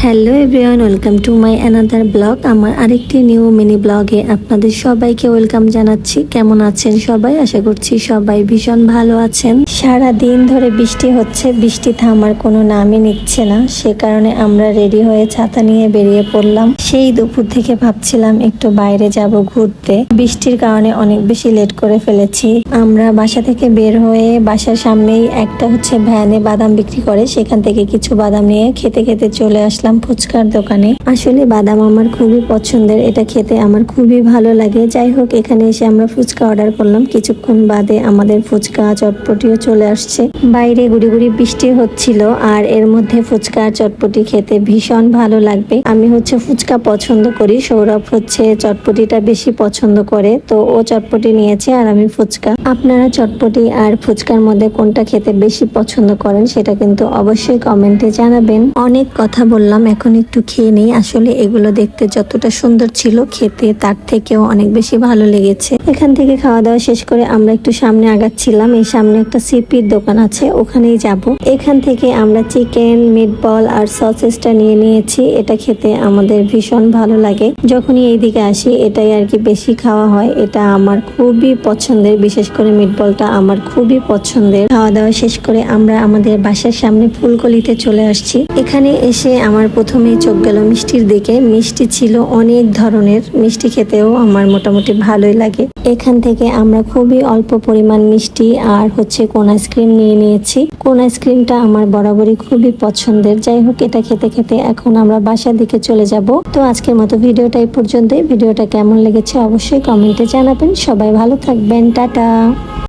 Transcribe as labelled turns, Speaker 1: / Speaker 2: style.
Speaker 1: Hello everyone, welcome to my another blog. আমার আরেকটি new mini ব্লগে আপনাদের সবাইকে ওয়েলকাম জানাচ্ছি। কেমন আছেন সবাই? আশা করছি সবাই ভীষণ ভালো আছেন। সারা দিন ধরে বৃষ্টি হচ্ছে, বৃষ্টি থামার কোনো নামই নিচ্ছে না। সে কারণে আমরা রেডি হয়ে ছাতা নিয়ে বেরিয়ে পড়লাম। সেই দুপুর থেকে ভাবছিলাম একটু বাইরে যাব ঘুরতে। বৃষ্টির কারণে অনেক বেশি লেট করে ফেলেছি। আমরা বাসা থেকে বের হয়ে বাসার সামনেই একটা ভ্যানে বাদাম বিক্রি করে, সেখান থেকে কিছু বাদাম নিয়ে খেতে খেতে চলে আসলাম ফুচকার দোকানে। আসলে বাদাম আমার খুবই পছন্দের, এটা খেতে আমার খুবই ভালো লাগে। যাই হোক, এখানে এসে আমরা ফুচকা অর্ডার করলাম। কিছুক্ষণ বাদে আমাদের ফুচকা চটপটিও চলে আসছে। বাইরে গুড়ি গুড়ি বৃষ্টি হচ্ছিল, আর এর মধ্যে ফুচকা আর চটপটি খেতে ভীষণ ভালো লাগবে। আমি ফুচকা পছন্দ করি, সৌরভ চটপটিটা বেশি পছন্দ করে, তো ও চটপটি নিয়েছে আর আমি ফুচকা। আপনারা চটপটি আর ফুচকার মধ্যে কোনটা খেতে বেশি পছন্দ করেন সেটা কিন্তু অবশ্যই কমেন্টে জানাবেন। অনেক কথা বললাম, এখন একটু খেয়ে নেই। আসলে এগুলো দেখতে যতটা সুন্দর ছিল, খেতে তার থেকেও অনেক বেশি ভালো লেগেছে। এখান থেকে খাওয়া দাওয়া শেষ করে আমরা একটু সামনে আগাচ্ছিলাম। এই সামনে একটা সিপির দোকান আছে, ওখানেই যাব। এখান থেকে আমরা চিকেন, মিটবল আর সসেসটা নিয়ে নিয়েছি। এটা খেতে আমাদের ভীষণ ভালো লাগে। যখনই এইদিকে আসি এটাই আর কি বেশি খাওয়া হয়। এটা আমার খুবই পছন্দের, বিশেষ করে মিটবলটা আমার খুবই পছন্দের। খাওয়া দাওয়া শেষ করে আমরা আমাদের বাসার সামনে ফুলকলিতে চলে আসছি। এখানে এসে আমার প্রথমেই চোখ গেল মিষ্টির দিকে। মিষ্টি ছিল অনেক ধরনের, মিষ্টি খেতেও আমার মোটামুটি ভালোই লাগে। এখান থেকে আমরা খুবই অল্প পরিমাণ মিষ্টি আর কোন আইসক্রিম নিয়ে নিয়েছি। কোন আইসক্রিমটা আমার বরাবরই খুবই পছন্দের। যাই হোক, এটা খেতে খেতে এখন আমরা বাসার দিকে চলে যাব। তো আজকের মতো ভিডিওটা এই পর্যন্তই। ভিডিওটা কেমন লেগেছে অবশ্যই কমেন্টে জানাবেন। সবাই ভালো থাকবেন, টাটা।